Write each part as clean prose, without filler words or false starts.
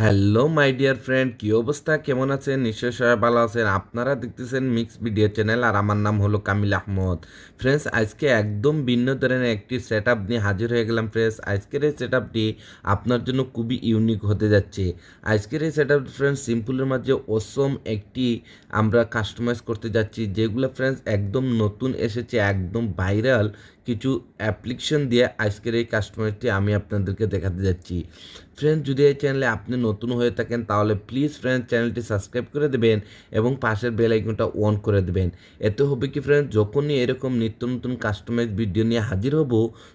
Hello my dear friend, কী অবস্থা, কেমন আছেন? নিশ্চয়ই সবাই ভালো আছেন। আপনারা দেখতেছেন মিক্স ভিডিও চ্যানেল, আর আমার নাম হলো কামিল আহমদ। ফ্রেন্ডস, আজকে একদম ভিন্ন ধরনের একটি সেট আপ নিয়ে হাজির হয়ে গেলাম। ফ্রেন্ডস, আজকের এই সেট আপটি আপনার জন্য খুবই ইউনিক হতে যাচ্ছে। আজকের এই সেট আপ ফ্রেন্ডস সিম্পলের মাঝে অসম একটি আমরা কাস্টমাইজ করতে যাচ্ছি, যেগুলো ফ্রেন্ডস একদম নতুন এসেছে, একদম ভাইরাল কিছু অ্যাপ্লিকেশন দিয়ে আজকের এই কাস্টমাইজটি আমি আপনাদেরকে দেখাতে যাচ্ছি। ফ্রেন্ডস, যদি এই চ্যানেলে আপনি নতুন হয়ে থাকেন তাহলে প্লিজ ফ্রেন্ডস চ্যানেলটি সাবস্ক্রাইব করে দেবেন এবং পাশের বেল আইকনটা অন করে দেবেন। এতে হবে কি ফ্রেন্ডস, যখনই এরকম নিত্য নতুন কাস্টমাইজ ভিডিও নিয়ে হাজির হব,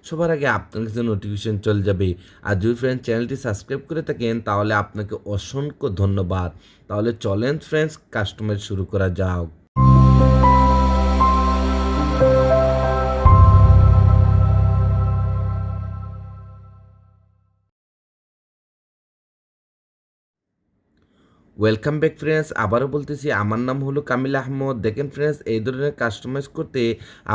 সবার আগে আপনার কাছে নোটিফিকেশন চলে যাবে। আর যদি ফ্রেন্ডস চ্যানেলটি সাবস্ক্রাইব করে থাকেন তাহলে আপনাকে অসংখ্য ধন্যবাদ। তাহলে চলেন ফ্রেন্ডস, কাস্টমাইজ শুরু করা যাক। ওয়েলকাম ব্যাক ফ্রেন্ডস, আবারও বলতেছি আমার নাম হলো কামিল আহমদ। দেখেন ফ্রেন্ডস, এই ধরনের কাস্টমাইজ করতে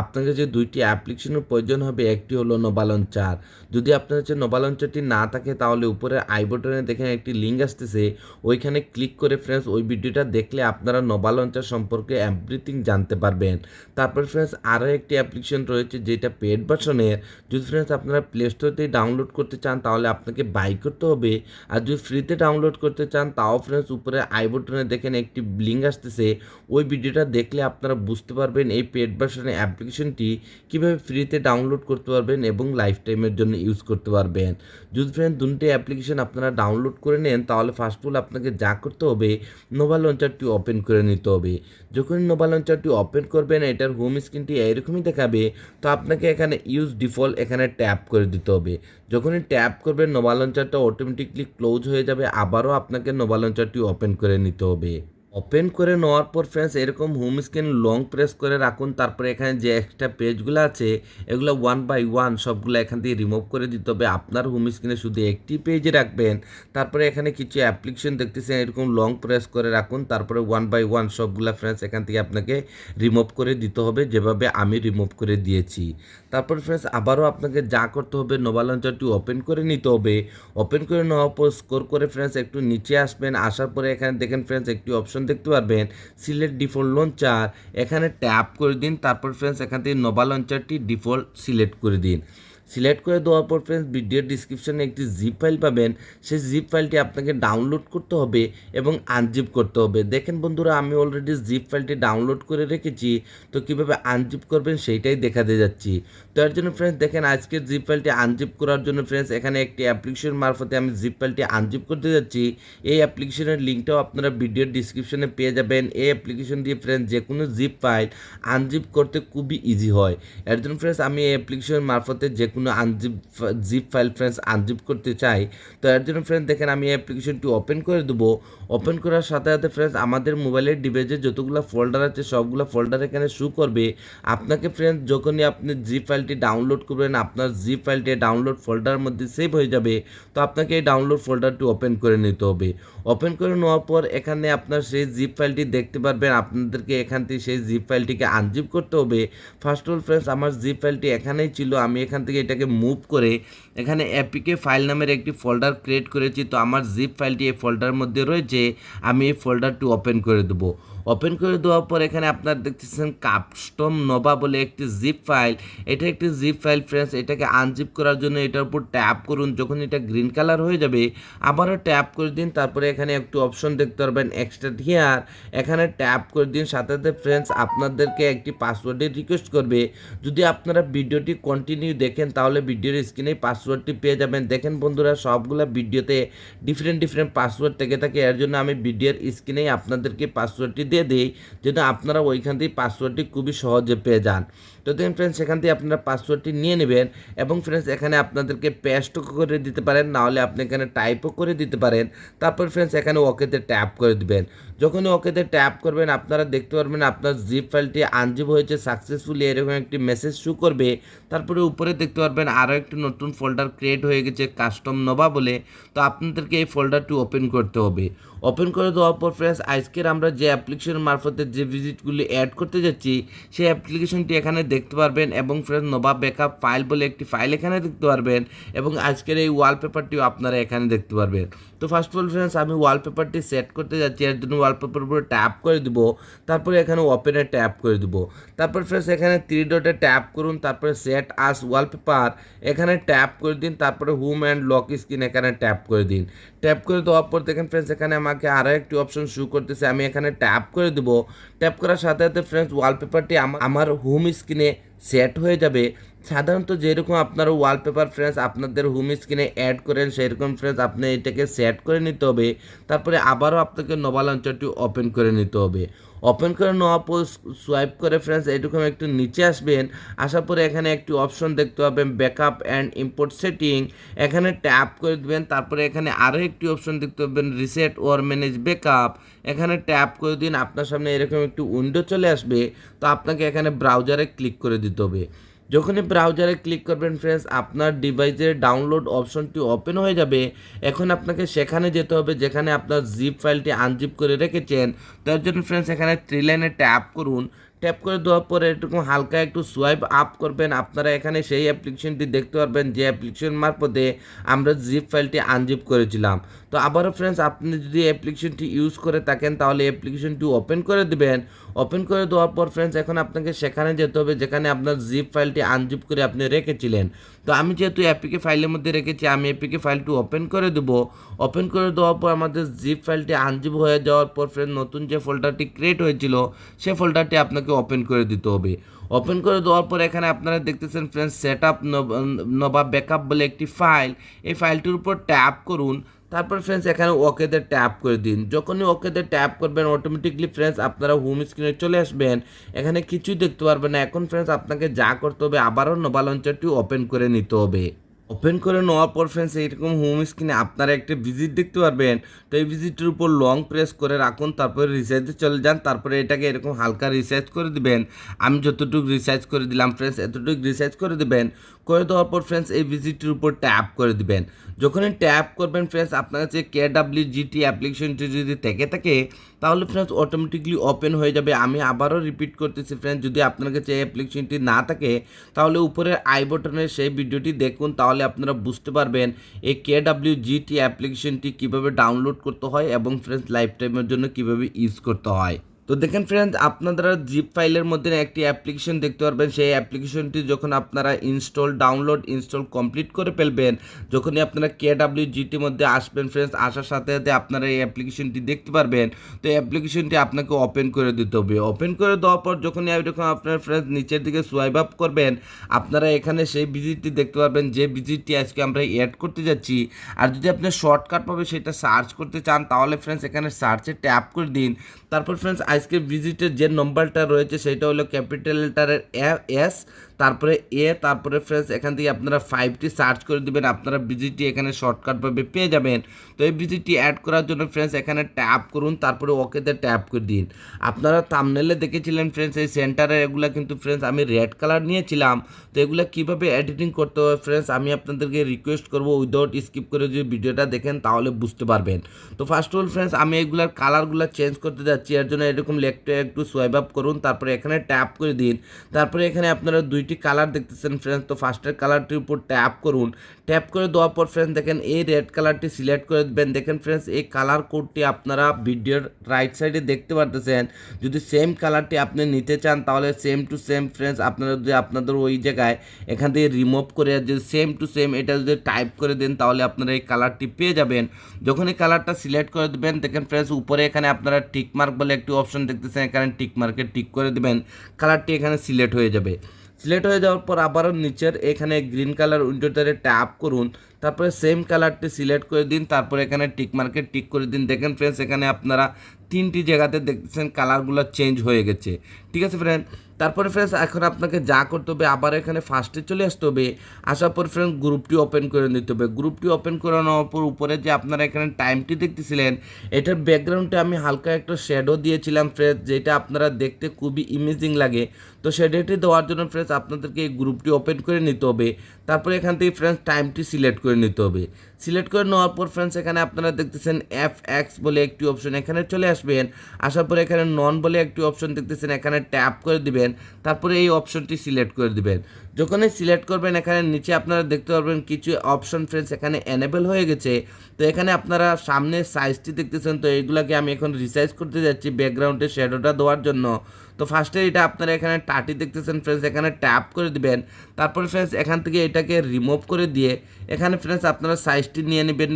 আপনাকে যে দুইটি অ্যাপ্লিকেশনের প্রয়োজন হবে, একটি হলো নোভা লঞ্চার। যদি আপনার কাছে নোভা লঞ্চারটি না থাকে তাহলে উপরে আই বটনে দেখেন একটি লিঙ্ক আসতেছে, ওইখানে ক্লিক করে ফ্রেন্ডস ওই ভিডিওটা দেখলে আপনারা নোভা লঞ্চার সম্পর্কে এভরিথিং জানতে পারবেন। তারপর ফ্রেন্ডস আরও একটি অ্যাপ্লিকেশন রয়েছে যেটা পেড ভার্সনের। যদি ফ্রেন্ডস আপনারা প্লে স্টোরতেই ডাউনলোড করতে চান তাহলে আপনাকে বাই করতে হবে, আর যদি ফ্রিতে ডাউনলোড করতে চান তাও ফ্রেন্ডস উপরে আই বটনে দেখেন একটি লিঙ্ক আসতেছে, ওই ভিডিওটা দেখলে আপনারা বুঝতে পারবেন এই পেড ভার্সনের অ্যাপ্লিকেশনটি কীভাবে ফ্রিতে ডাউনলোড করতে পারবেন এবং লাইফ টাইমের জন্য ইউজ করতে পারবেন। যদি ফ্রেন্ড দুটি অ্যাপ্লিকেশন আপনারা ডাউনলোড করে নেন তাহলে ফার্স্ট অফ অল আপনাকে যা করতে হবে, নোভা লঞ্চারটি ওপেন করে নিতে হবে। যখনই নোভা লঞ্চারটি ওপেন করবেন এটার হোম স্ক্রিনটি এরকমই দেখাবে, তো আপনাকে এখানে ইউজ ডিফল্ট এখানে ট্যাপ করে দিতে হবে। যখনই ট্যাপ করবেন নোভা লঞ্চারটা অটোমেটিকলি ক্লোজ হয়ে যাবে, আবারও আপনাকে নোভা লঞ্চারটি ওপেন করে নিতে হবে। ওপেন করে নেওয়ার পর ফ্রেন্ডস এরকম হোম স্ক্রিন লং প্রেস করে রাখুন। তারপরে এখানে যে এক্সট্রা পেজগুলো আছে এগুলো ওয়ান বাই ওয়ান সবগুলো এখান থেকে রিমুভ করে দিতে হবে। আপনার হোম স্ক্রিনে শুধু একটি পেজে রাখবেন। তারপরে এখানে কিছু অ্যাপ্লিকেশন দেখতেছেন, এরকম লং প্রেস করে রাখুন। তারপরে ওয়ান বাই ওয়ান সবগুলো ফ্রেন্ডস এখান থেকে আপনাকে রিমুভ করে দিতে হবে, যেভাবে আমি রিমুভ করে দিয়েছি। তারপর ফ্রেন্ডস আবারও আপনাকে যা করতে হবে, নোভা লঞ্চারটি ওপেন করে নিতে হবে। ওপেন করে নেওয়ার পর স্ক্রল করে ফ্রেন্ডস একটু নিচে আসবেন। আসার পরে এখানে দেখেন ফ্রেন্ডস একটি অপশন দেখতে পারবেন, সিলেক্ট ডিফল্ট লঞ্চার। এখানে ট্যাপ করে দিন। তারপর ফ্রেন্ডস এখান থেকে নোভা লঞ্চারটি ডিফল্ট সিলেক্ট করে দিন। সিলেক্ট করে দেওয়ার পর ফ্রেন্ডস ভিডিওর ডিসক্রিপশনে একটি জিপ ফাইল পাবেন, সেই জিপ ফাইলটি আপনাকে ডাউনলোড করতে হবে এবং আনজিপ করতে হবে। দেখেন বন্ধুরা, আমি অলরেডি জিপ ফাইলটি ডাউনলোড করে রেখেছি, তো কীভাবে আনজিপ করবেন সেইটাই দেখাতে যাচ্ছি। তো এর জন্য ফ্রেন্ডস দেখেন আজকের জিপ ফাইলটি আনজিপ করার জন্য ফ্রেন্ডস এখানে একটি অ্যাপ্লিকেশন মারফতে আমি জিপ ফাইলটি আনজিপ করতে যাচ্ছি। এই অ্যাপ্লিকেশনের লিঙ্কটাও আপনারা ভিডিওর ডিসক্রিপশনে পেয়ে যাবেন। এই অ্যাপ্লিকেশন দিয়ে ফ্রেন্ডস যে কোনো জিপ ফাইল আনজিপ করতে খুবই ইজি হয়। এর জন্য ফ্রেন্ডস আমি এই অ্যাপ্লিকেশন মারফতে যে কোনো জিপ ফাইল ফ্রেন্ডস আনজিপ করতে চাই। তো এর জন্য ফ্রেন্ডস দেখেন আমি এই অ্যাপ্লিকেশনটি ওপেন করে দেবো। ওপেন করার সাথে সাথে ফ্রেন্ডস আমাদের মোবাইলের ডিভাইসে যতগুলো ফোল্ডার আছে সবগুলো ফোল্ডার এখানে শো করবে। আপনাকে ফ্রেন্ডস যখনই আপনি জিপ ফাইলটি ডাউনলোড করবেন আপনার জিপ ফাইলটি ডাউনলোড ফোল্ডারের মধ্যে সেভ হয়ে যাবে। তো আপনাকে এই ডাউনলোড ফোল্ডারটি ওপেন করে নিতে হবে। ওপেন করে নেওয়ার পর এখানে আপনার সেই জিপ ফাইলটি দেখতে পারবেন। আপনাদেরকে এখান থেকে সেই জিপ ফাইলটিকে আনজিপ করতে হবে। ফার্স্ট অফ অল ফ্রেন্ডস আমার জিপ ফাইলটি এখানেই ছিল, আমি এখান থেকে এটাকে মুভ করে এখানে এপিকে ফাইল নামের একটি ফোল্ডার ক্রিয়েট করেছি। তো আমার জিপ ফাইলটি এই ফোল্ডারের মধ্যে রয়েছে, আমি এই ফোল্ডারটি ওপেন করে দেবো। ওপেন করে দেওয়ার পর এখানে আপনারা দেখতেছেন কাস্টম নোভা বলে একটি জিপ ফাইল। এটা একটি জিপ ফাইল ফ্রেন্ডস, এটাকে আনজিপ করার জন্য এটার উপর ট্যাপ করুন। যখন এটা গ্রিন কালার হয়ে যাবে আবারও ট্যাপ করে দিন। তারপরে এখানে একটু অপশন দেখতে পারবেন এক্সট্রাক্ট হিয়ার, এখানে ট্যাপ করে দিন। সাথে সাথে ফ্রেন্ডস আপনাদেরকে একটি পাসওয়ার্ডের রিকোয়েস্ট করবে। যদি আপনারা ভিডিওটি কন্টিনিউ দেখেন তাহলে ভিডিওর স্ক্রিনে পাসওয়ার্ডটি পেয়ে যাবেন। দেখেন বন্ধুরা, সবগুলো ভিডিওতে ডিফারেন্ট পাসওয়ার্ড থেকে থাকে, এর জন্য আমি ভিডিওর স্ক্রিনেই আপনাদেরকে পাসওয়ার্ডটি দিয়ে দিই, যেন আপনারা ওইখান থেকে পাসওয়ার্ডটি খুবই সহজে পেয়ে যান। তো দেখেন ফ্রেন্ডস সেখান থেকে আপনারা পাসওয়ার্ডটি নিয়ে নেবেন এবং ফ্রেন্ডস এখানে আপনাদেরকে পেস্টও করে দিতে পারেন, নাহলে আপনি এখানে টাইপও করে দিতে পারেন। তারপর ফ্রেন্ডস এখানে ওকেতে ট্যাপ করে দিবেন। যখনই ওকেতে ট্যাপ করবেন আপনারা দেখতে পারবেন আপনার জিপ ফাইলটি আনজিপ হয়েছে সাকসেসফুলি, এরকম একটি মেসেজ শো করবে। তারপরে উপরে দেখতে পারবেন আরও একটি নতুন ফোল্ডার ক্রিয়েট হয়ে গেছে কাস্টম নোভা বলে। তো আপনাদেরকে এই ফোল্ডারটি ওপেন করতে হবে। ওপেন করে দেওয়ার পর ফ্রেন্ডস আজকের আমরা যে অ্যাপ্লিকেশন মারফতে যে ভিজিটগুলি অ্যাড করতে যাচ্ছি সেই অ্যাপ্লিকেশনটি এখানে দেখতে পারবেন এবং ফ্রেন্ডস নোভা ব্যাকআপ ফাইল বলে একটি ফাইল এখানে দেখতে পারবেন এবং আজকের এই ওয়ালপেপারটিও আপনারা এখানে দেখতে পারবেন। তো ফার্স্ট অফ অল ফ্রেন্ডস আমি ওয়ালপেপারটি সেট করতে যাচ্ছি, এর জন্য ওয়ালপেপার উপরে ট্যাপ করে দিব, তারপরে এখানে ওপেনে ট্যাপ করে দিব। তারপর ফ্রেন্ডস এখানে 3 ডটে ট্যাপ করুন, তারপরে সেট আস ওয়ালপেপার এখানে ট্যাপ করে দিন, তারপরে হোম অ্যান্ড লক স্ক্রিন এখানে ট্যাপ করে দিন। ট্যাপ করে দেওয়ার পর দেখেন ফ্রেন্ডস এখানে আমাকে আরও একটি অপশন শো করতেছে, আমি এখানে ট্যাপ করে দেব। ট্যাপ করার সাথে সাথে ফ্রেন্ডস ওয়ালপেপারটি আমার হোম স্ক্রিনে সেট হয়ে যাবে। সাধারণত যেরকম আপনারা ওয়ালপেপার ফ্রেন্ডস আপনাদের হোম স্ক্রিনে অ্যাড করেন সেরকম ফ্রেন্ডস আপনি এটাকে সেট করে নিতে হবে। তারপরে আবারও আপনাকে নোভা লঞ্চারটি ওপেন করে নিতে হবে। ওপেন করে নেওয়ার পর সোয়াইপ করে ফ্রেন্ডস এরকম একটু নিচে আসবেন, আসার পরে এখানে একটি অপশন দেখতে পাবেন ব্যাকআপ অ্যান্ড ইম্পোর্ট সেটিং, এখানে ট্যাপ করে দেবেন। তারপরে এখানে আরও একটি অপশন দেখতে পাবেন রিসেট ওর ম্যানেজ ব্যাকআপ, এখানে ট্যাপ করে দিন। আপনার সামনে এরকম একটি উইন্ডো চলে আসবে, তো আপনাকে এখানে ব্রাউজারে ক্লিক করে দিতে হবে। যখনই ব্রাউজারে ক্লিক করবেন ফ্রেন্ডস আপনার ডিভাইসের ডাউনলোড অপশনটি ওপেন হয়ে যাবে। এখন আপনাকে সেখানে যেতে হবে যেখানে আপনার জিপ ফাইলটি আনজিপ করে রেখেছেন। তার জন্য ফ্রেন্ডস এখানে 3 লাইনে ট্যাপ করুন। ট্যাপ করে দেওয়ার পরে এরকম হালকা একটু সোয়াইপ আপ করবেন, আপনারা এখানে সেই অ্যাপ্লিকেশনটি দেখতে পারবেন যে অ্যাপ্লিকেশন মারফতে আমরা জিপ ফাইলটি আনজিপ করেছিলাম। তো আবারও ফ্রেন্ডস আপনি যদি অ্যাপ্লিকেশনটি ইউজ করে থাকেন তাহলে অ্যাপ্লিকেশনটি ওপেন করে দেবেন। ওপেন করে দেওয়ার পর ফ্রেন্ডস এখন আপনাকে সেখানে যেতে হবে যেখানে আপনার জিপ ফাইলটি আনজিপ করে আপনি রেখেছিলেন। তো আমি যেহেতু অ্যাপিকে ফাইলের মধ্যে রেখেছি আমি অ্যাপিকে ফাইলটি ওপেন করে দেবো। ওপেন করে দেওয়ার পর আমাদের জিপ ফাইলটি আনজিপ হয়ে যাওয়ার পর ফ্রেন্ড নতুন যে ফোল্ডারটি ক্রিয়েট হয়েছিল সেই ফোল্ডারটি আপনাকে ওপেন করে দিতে হবে। ওপেন করে দেওয়ার পর এখানে আপনারা দেখতেছেন friends set up Nova backup বলে একটি ফাইল, এই ফাইলটির উপর ট্যাপ করুন। তারপর ফ্রেন্ডস এখানে ওকেতে ট্যাপ করে দিন। যখনই ওকেতে ট্যাপ করবেন অটোমেটিকলি ফ্রেন্ডস আপনারা হোম স্ক্রিনে চলে আসবেন, এখানে কিছুই দেখতে পারবেন না। এখন ফ্রেন্ডস আপনাকে যা করতে হবে আবারও নোভা লঞ্চারটি ওপেন করে নিতে হবে। ওপেন করে নেওয়ার পর ফ্রেন্ডস এইরকম হোম স্ক্রিনে আপনারা একটা ভিজিট দেখতে পারবেন। তো এই ভিজিটের উপর লং প্রেস করে রাখুন, তারপরে রিসার্চে চলে যান, তারপরে এটাকে এরকম হালকা রিসার্চ করে দিবেন। আমি যতটুকু রিসার্চ করে দিলাম ফ্রেন্ডস এতটুকু রিসার্চ করে দেবেন। করে দেওয়ার পর ফ্রেন্ডস এই ভিজিটের উপর ট্যাপ করে দিবেন। যখনই ট্যাপ করবেন ফ্রেন্ডস আপনার কাছে KWGT অ্যাপ্লিকেশনটি যদি থেকে থাকে তাহলে ফ্রেন্ডস অটোমেটিকলি ওপেন হয়ে যাবে। আমি আবারও রিপিট করতেছি ফ্রেন্ডস যদি আপনার কাছে এই অ্যাপ্লিকেশনটি না থাকে তাহলে উপরের আই বটনের সেই ভিডিওটি দেখুন, তাহলে আপনারা বুঝতে পারবেন এই KWGT অ্যাপ্লিকেশনটি কীভাবে ডাউনলোড করতে হয় এবং ফ্রেন্ডস লাইফ টাইমের জন্য কীভাবে ইউজ করতে হয়। তো দেখেন ফ্রেন্ডস আপনারা জিপ ফাইলের মধ্যে একটি অ্যাপ্লিকেশন দেখতে পারবেন, সেই অ্যাপ্লিকেশনটি যখন আপনারা ডাউনলোড ইনস্টল কমপ্লিট করে ফেলবেন, যখনই আপনারা KWGT মধ্যে আসবেন ফ্রেন্ডস আসার সাথে সাথে আপনারা এই অ্যাপ্লিকেশনটি দেখতে পারবেন। তো এই অ্যাপ্লিকেশনটি আপনাকে ওপেন করে দিতে হবে। ওপেন করে দেওয়ার পর যখনই এরকম আপনার ফ্রেন্ডস নিচের দিকে সোয়াইপ আপ করবেন আপনারা এখানে সেই ভিজিটটি দেখতে পারবেন যে ভিজিটটি আজকে আমরা অ্যাড করতে যাচ্ছি। আর যদি আপনি শর্টকাট পাবে সেটা সার্চ করতে চান তাহলে ফ্রেন্ডস এখানে সার্চে ট্যাপ করে দিন। তারপর ফ্রেন্ডস আজকে ভিজিটের যে নম্বরটা রয়েছে সেটা হলো ক্যাপিটাল লেটারের S, তারপরে A, তারপরে ফ্রেন্ডস এখান থেকে আপনারা 5টি সার্চ করে দেবেন, আপনারা ভিজিটটি এখানে শর্টকাটভাবে পেয়ে যাবেন। তো এই ভিজিটটি অ্যাড করার জন্য ফ্রেন্ডস এখানে ট্যাপ করুন, তারপরে ওকেতে ট্যাপ করে দিন। আপনারা থাম্বনেলে দেখেছিলেন ফ্রেন্ডস এই সেন্টারে এগুলো কিন্তু ফ্রেন্ডস আমি রেড কালার নিয়েছিলাম। তো এগুলো কীভাবে এডিটিং করতে হবে ফ্রেন্ডস আমি আপনাদেরকে রিকোয়েস্ট করবো উইদাউট স্কিপ করে যদি ভিডিওটা দেখেন তাহলে বুঝতে পারবেন। তো ফার্স্ট অফ অল ফ্রেন্ডস আমি এগুলার কালারগুলো চেঞ্জ করতে যাচ্ছি, এর জন্য এরকম লেফটে একটু সোয়াইপ আপ করুন, তারপরে এখানে ট্যাপ করে দিন। তারপরে এখানে আপনারা 2টি কালার দেখতেছেন ফ্রেন্ডস। তো ফার্স্টের কালারটির উপর ট্যাপ করুন। ট্যাপ করে দেওয়ার পর ফ্রেন্ডস দেখেন এই রেড কালারটি সিলেক্ট করে দেবেন। দেখেন ফ্রেন্ডস এই কালার কোডটি আপনারা ভিডিওর রাইট সাইডে দেখতে পারতেছেন। যদি সেম কালারটি আপনি নিতে চান তাহলে সেম টু সেম ফ্রেন্ডস আপনারা যদি আপনাদের ওই জায়গায় এখান থেকে রিমুভ করে যদি সেম টু সেম এটা যদি টাইপ করে দেন তাহলে আপনারা এই কালারটি পেয়ে যাবেন। যখন এই কালারটা সিলেক্ট করে দেবেন দেখেন ফ্রেন্ডস উপরে এখানে আপনারা টিক মার্ক বলে একটি অপশন দেখতেছেন, এখানে টিক মার্কে টিক করে দেবেন, কালারটি এখানে সিলেক্ট হয়ে যাবে। সিলেক্ট হয়ে যাওয়ার পর আবারও নিচের এখানে গ্রিন কালার উইন্ডোটারে ট্যাপ করুন, তারপরে সেম কালারটি সিলেক্ট করে দিন, তারপরে এখানে টিক মার্কে টিক করে দিন। দেখেন ফ্রেন্ডস এখানে আপনারা 3টি জায়গাতে দেখতেছেন কালারগুলো চেঞ্জ হয়ে গেছে। ঠিক আছে ফ্রেন্ড, তারপরে ফ্রেন্ডস এখন আপনাকে যা করতে হবে আবার এখানে ফার্স্টে চলে আসতে হবে। আসার পর ফ্রেন্ডস গ্রুপটি ওপেন করে নিতে হবে। গ্রুপটি ওপেন করে নেওয়ার পর উপরে যে আপনারা এখানে টাইমটি দেখতেছিলেন এটার ব্যাকগ্রাউন্ডে আমি হালকা একটা শ্যাডো দিয়েছিলাম ফ্রেন্ডস, যেটা আপনারা দেখতে খুবই ইমেজিং লাগে। তো শ্যাডোটি দেওয়ার জন্য ফ্রেন্ডস আপনাদেরকে এই গ্রুপটি ওপেন করে নিতে হবে। তারপরে এখান থেকে ফ্রেন্ডস টাইমটি সিলেক্ট করে নিতে হবে। সিলেক্ট করে নেওয়ার পর ফ্রেন্ডস এখানে আপনারা দেখতেছেন FX বলে একটি অপশন, এখানে চলে আসবেন। আসার পরে এখানে নন বলে একটি অপশন দেখতেছেন, এখানে ট্যাপ করে দিবেন, তারপরে এই অপশনটি সিলেক্ট করে দিবেন। যখনই সিলেক্ট করবেন এখানে নিচে আপনারা দেখতে পারবেন কিছু অপশন ফ্রেন্ডস এখানে এনেবল হয়ে গেছে। তো তো এখানে আপনারা সামনে সাইজটি দেখতেছেন, তো এইগুলাকে আমি এখন রিসাইজ করতে যাচ্ছি ব্যাকগ্রাউন্ডে শ্যাডোটা দেওয়ার জন্য। তো ফার্স্টে এটা আপনারা এখানে টাটি দেখতেছেন ফ্রেন্ডস, এখানে ট্যাপ করে দিবেন। তারপর ফ্রেন্ডস এখান থেকে এটাকে রিমুভ করে দিয়ে এখানে ফ্রেন্ডস আপনারা সাইজটি নিয়ে নেবেন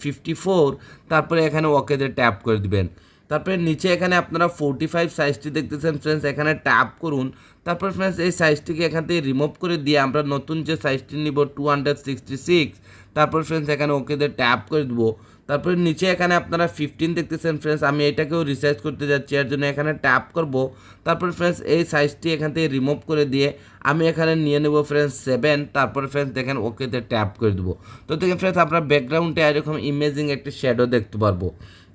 54, তারপরে এখানে ওকেতে ট্যাপ করে দিবেন। তারপরে নিচে এখানে আপনারা 45 সাইজটি দেখতেছেন ফ্রেন্ডস, এখানে ট্যাপ করুন। তারপর ফ্রেন্ডস এই সাইজটিকে এখান থেকে রিমুভ করে দিয়ে আমরা নতুন যে সাইজটি নিব 266, তারপর ফ্রেন্ডস এখানে ওকেতে ট্যাপ করে দেবো। তারপরে নিচে এখানে আপনারা 15 দেখতেছেন ফ্রেন্ডস, আমি এটাকেও রিসাইজ করতে যাচ্ছি, এর জন্য এখানে ট্যাপ করব। তারপর ফ্রেন্ডস এই সাইজটি এখান থেকে রিমুভ করে দিয়ে আমি এখানে নিয়ে নেব ফ্রেন্ডস 7, তারপর ফ্রেন্ডস দেখেন ওকেতে ট্যাপ করে দেবো। তো দেখেন ফ্রেন্ডস আমরা ব্যাকগ্রাউন্ডে এরকম ইমেজিং একটি শ্যাডো দেখতে পারবো।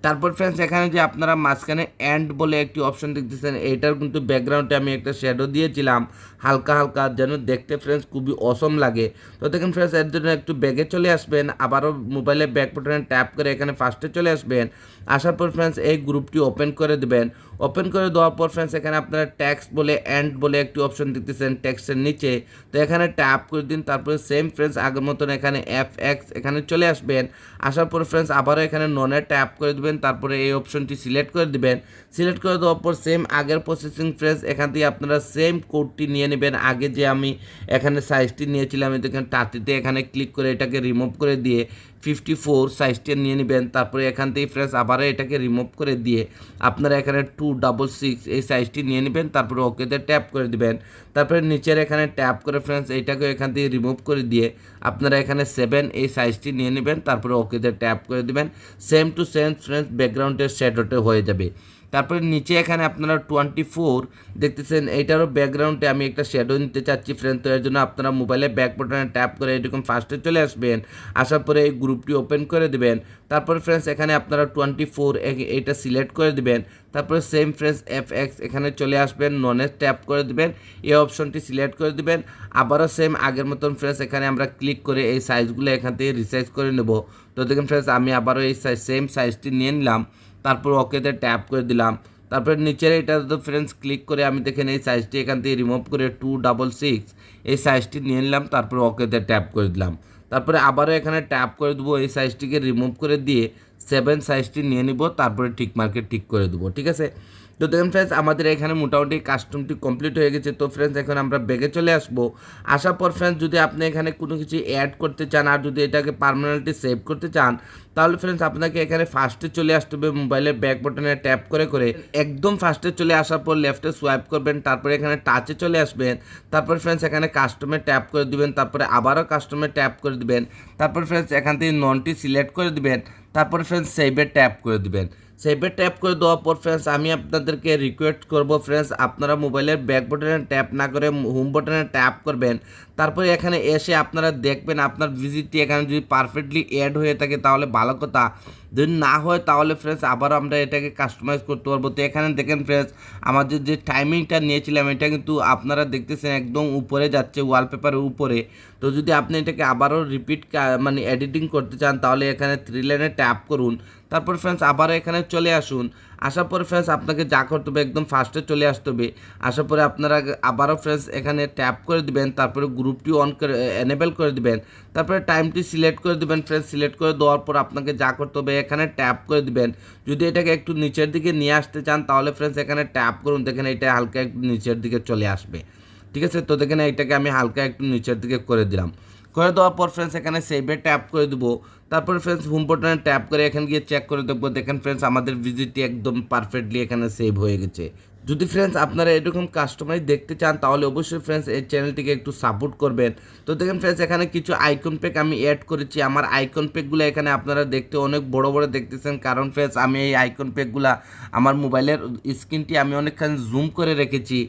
তারপর ফ্রেন্ডস এখানে যে আপনারা মাঝখানে অ্যান্ড বলে একটি অপশন দেখতেছেন, এইটার কিন্তু ব্যাকগ্রাউন্ডে আমি একটা শ্যাডো দিয়েছিলাম হালকা হালকা, যেন দেখতে ফ্রেন্ডস খুবই অসম লাগে। তো দেখেন ফ্রেন্ডস এর জন্য একটু ব্যাগে চলে আসবেন, আবারও মোবাইলে ব্যাক বাটনে ট্যাপ করে এখানে ফার্স্টে চলে আসবেন। আসার পর ফ্রেন্ডস এই গ্রুপটি ওপেন করে দেবেন। ওপেন করে দেওয়ার পর ফ্রেন্ডস এখানে আপনারা ট্যাক্স বলে অ্যান্ড বলে একটি অপশন দেখতেছেন টেক্সটের নিচে, তো এখানে ট্যাপ করে দিন। তারপরে সেম ফ্রেন্ডস আগের মতন এখানে FX এখানে চলে আসবেন। আসার পর ফ্রেন্ডস আবারও এখানে ননে ট্যাপ করে দেবেন, তারপরে এই অপশনটি সিলেক্ট করে দিবেন। সিলেক্ট করে দেওয়ার পর সেম আগের প্রসেসিং ফ্রেন্ডস এখান থেকে আপনারা সেম কোডটি নিয়ে নেবেন, আগে যে আমি এখানে সাইজটি নিয়েছিলাম এখানে টাটিতে এখানে ক্লিক করে এটাকে রিমুভ করে দিয়ে 54 সাইজটি নিয়ে নেবেন। তারপরে এখান থেকে ফ্রেন্ডস আবারও এটাকে রিমুভ করে দিয়ে আপনারা এখানে 266 এই সাইজটি নিয়ে নেবেন, তারপরে ওকেতে ট্যাপ করে দিবেন। তারপরে নিচের এখানে ট্যাপ করে ফ্রেন্ডস এইটাকে এখান থেকে রিমুভ করে দিয়ে আপনারা এখানে 7 এই সাইজটি নিয়ে নেবেন, তারপরে ওকেতে ট্যাপ করে দিবেন। সেম টু সেম ফ্রেন্ডস ব্যাকগ্রাউন্ডের শ্যাডোতে হয়ে যাবে। তারপরে নিচে এখানে আপনারা 24 দেখতেছেন, এইটারও ব্যাকগ্রাউন্ডে আমি একটা শ্যাডো নিতে চাচ্ছি ফ্রেন্ড। তো এর জন্য আপনারা মোবাইলে ব্যাক বাটনে ট্যাপ করে এরকম ফার্স্টে চলে আসবেন। আসার পরে এই গ্রুপটি ওপেন করে দেবেন। তারপরে ফ্রেন্ডস এখানে আপনারা 24 এইটা সিলেক্ট করে দিবেন। তারপরে সেম ফ্রেন্ডস FX এখানে চলে আসবেন, ননে ট্যাপ করে দিবেন, এই অপশনটি সিলেক্ট করে দিবেন। আবারও সেম আগের মতন ফ্রেন্ডস এখানে আমরা ক্লিক করে এই সাইজগুলো এখান থেকে রিসাইজ করে নেব। তো দেখুন ফ্রেন্ডস আমি আবারও এই সেম সাইজটি নিয়ে নিলাম, তারপর ওকেতে ট্যাপ করে দিলাম। তারপরে নিচের এটা তো ফ্রেন্ডস ক্লিক করে আমি দেখেন এই সাইজটি এখান থেকে রিমুভ করে 266 এই সাইজটি নিয়ে নিলাম, তারপরে ওকেতে ট্যাপ করে দিলাম। তারপরে আবারও এখানে ট্যাপ করে দেবো, এই সাইজটিকে রিমুভ করে দিয়ে 7 সাইজটি নিয়ে নিব, তারপরে টিক মার্কে টিক করে দেবো। ঠিক আছে, তো দেখুন ফ্রেন্ডস আমাদের এখানে মোটামুটি কাস্টমটি কমপ্লিট হয়ে গেছে। তো ফ্রেন্ডস এখন আমরা ব্যাগে চলে আসবো। আসার পর ফ্রেন্ডস যদি আপনি এখানে কোনো কিছু অ্যাড করতে চান আর যদি এটাকে পার্মানেন্টলি সেভ করতে চান, তাহলে ফ্রেন্ডস আপনাকে এখানে ফার্স্টে চলে আসতে হবে, মোবাইলের ব্যাক বাটনে ট্যাপ করে করে একদম ফার্স্টে চলে আসার পর লেফটে সোয়াইপ করবেন, তারপরে এখানে টাচে চলে আসবেন। তারপর ফ্রেন্ডস এখানে কাস্টমে ট্যাপ করে দিবেন, তারপরে আবারও কাস্টমে ট্যাপ করে দিবেন। তারপর ফ্রেন্ডস এখান থেকে ননটি সিলেক্ট করে দিবেন, তারপর ফ্রেন্ডস সেভে ট্যাপ করে দিবেন। সেভে ট্যাপ করে দেওয়ার পর ফ্রেন্ডস আমি আপনাদেরকে রিকোয়েস্ট করব ফ্রেন্ডস আপনারা মোবাইলের ব্যাক বাটনে ট্যাপ না করে হোম বাটনে ট্যাপ করবেন। তারপরে এখানে এসে আপনারা দেখবেন আপনার ভিজিটটি এখানে যদি পারফেক্টলি অ্যাড হয়ে থাকে তাহলে ভালো কথা, যদি না হয় তাহলে ফ্রেন্ডস আবার আমরা এটাকে কাস্টমাইজ করতে পারবো। তো এখানে দেখেন ফ্রেন্ডস আমাদের যে টাইমিংটা নিয়েছিলাম এটা কিন্তু আপনারা দেখতেছেন একদম উপরে যাচ্ছে, ওয়ালপেপারের উপরে। তো যদি আপনি এটাকে আবারও রিপিট মানে এডিটিং করতে চান তাহলে এখানে 3 লাইনে ট্যাপ করুন। তারপর ফ্রেন্ডস আবারও এখানে চলে আসুন। আসার পরে ফ্রেন্ডস আপনাকে যা করতে হবে একদম ফার্স্টে চলে আসতে হবে। আসার পরে আপনারা আবারও ফ্রেন্ডস এখানে ট্যাপ করে দিবেন, তারপরে গ্রুপটি অন করে এনেবেল করে দিবেন, তারপরে টাইমটি সিলেক্ট করে দিবেন। ফ্রেন্ডস সিলেক্ট করে দেওয়ার পর আপনাকে যা করতে হবে এখানে ট্যাপ করে দিবেন। যদি এটাকে একটু নিচের দিকে নিয়ে আসতে চান তাহলে ফ্রেন্ডস এখানে ট্যাপ করুন, দেখেন এটা হালকা একটু নিচের দিকে চলে আসবে। ঠিক আছে, তো দেখেন এটাকে আমি হালকা একটু নিচের দিকে করে দিলাম। করে দেওয়ার পর ফ্রেন্ডস এখানে সেভে ট্যাপ করে দেবো। তারপরে ফ্রেন্ডস হোম বাটনে ট্যাপ করে এখানে গিয়ে চেক করে দেখবো, দেখেন ফ্রেন্ডস আমাদের ভিজিটটি একদম পারফেক্টলি এখানে সেভ হয়ে গেছে। যদি ফ্রেন্ডস আপনারা এরকম কাস্টমাইজ দেখতে চান তাহলে অবশ্যই ফ্রেন্ডস এই চ্যানেলটিকে একটু সাপোর্ট করবেন। তো দেখেন ফ্রেন্ডস এখানে কিছু আইকন প্যাক আমি অ্যাড করেছি। আমার আইকন প্যাকগুলো এখানে আপনারা দেখতে অনেক বড় বড় দেখতেছেন, কারণ ফ্রেন্ডস আমি এই আইকন প্যাকগুলো আমার মোবাইলের স্ক্রিনটি আমি অনেকখানি জুম করে রেখেছি।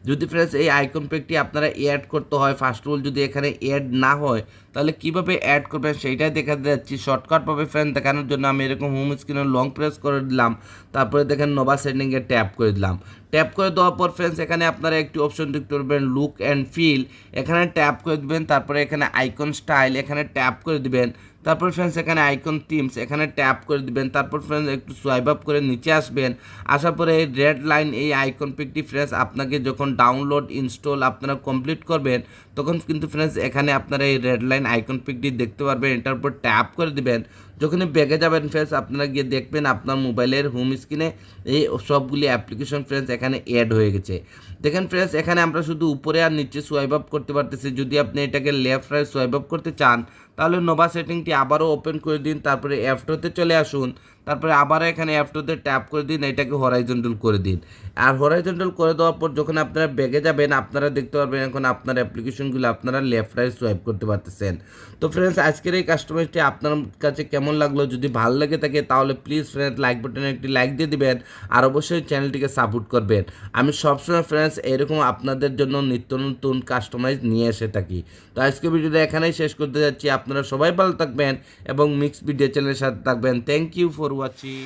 যদি ফ্রেন্ডস এই আইকন প্যাকটি আপনারা অ্যাড করতে হয়, ফার্স্ট অফ অল যদি এখানে অ্যাড না হয় তাহলে কীভাবে অ্যাড করবেন সেইটাই দেখাতে যাচ্ছি। শর্টকাটভাবে ফ্রেন্ড দেখানোর জন্য আমি এরকম হোম স্ক্রিনে লং প্রেস করে দিলাম, তারপরে দেখেন নোভা সেটিংয়ে ট্যাপ করে দিলাম। ট্যাপ করে দেওয়ার পর ফ্রেন্ডস এখানে আপনারা একটি অপশন দেখতে পারবেন লুক অ্যান্ড ফিল, এখানে ট্যাপ করে দেবেন। তারপরে এখানে আইকন স্টাইল এখানে ট্যাপ করে দিবেন। তারপর ফ্রেন্ডস এখানে আইকন টিমস এখানে ট্যাপ করে দিবেন। তারপর ফ্রেন্ডস একটু সোয়াইপ আপ করে নিচে আসবেন। আসার পরে এই রেড লাইন এই আইকন পিকটি ফ্রেন্ডস আপনাকে যখন ডাউনলোড ইনস্টল আপনারা কমপ্লিট করবেন তখন কিন্তু ফ্রেন্ডস এখানে আপনারা এই রেড লাইন আইকন পিকটি দেখতে পারবেন। এটার উপর ট্যাপ করে দিবেন। যখনই ব্যাগে যাবেন ফ্রেন্ডস আপনারা গিয়ে দেখবেন আপনার মোবাইলের হোম স্ক্রিনে এই সবগুলি অ্যাপ্লিকেশন ফ্রেন্ডস এখানে অ্যাড হয়ে গেছে। দেখেন ফ্রেন্ডস এখানে আমরা শুধু উপরে আর নিচে সোয়াইপ আপ করতে পারতেছি। যদি আপনি এটাকে লেফট রাইট সোয়াইপ আপ করতে চান তাহলে নোভা সেটিংটি আবারও ওপেন করে দিন, তারপরে অ্যাপটোতে চলে আসুন, তারপরে আবারও এখানে অ্যাপটোতে ট্যাপ করে দিন, এটাকে হরাইজন্টাল করে দিন। আর হরাইজন্টাল করে দেওয়ার পর যখন আপনারা ব্যাগে যাবেন আপনারা দেখতে পারবেন এখন আপনার অ্যাপ্লিকেশনগুলো আপনারা লেফট রাইট সোয়াইপ করতে পারতেছেন। তো ফ্রেন্ডস আজকের এই কাস্টমাইজটি আপনার কাছে কেমন লাগলো? যদি ভালো লেগে থাকে তাহলে প্লিজ ফ্রেন্ডস লাইক বাটনে একটি লাইক দিয়ে দিবেন আর অবশ্যই চ্যানেলটিকে সাপোর্ট করবেন। আমি সবসময় ফ্রেন্ডস এরকম আপনাদের জন্য নিত্য নতুন কাস্টমাইজ নিয়ে এসে থাকি। তো আজকে ভিডিওটা এখানেই শেষ করতে যাচ্ছি। আপনারা সবাই ভালো থাকবেন এবং মিক্স ভিডিও চ্যানেলের সাথে থাকবেন। Thank you for watching.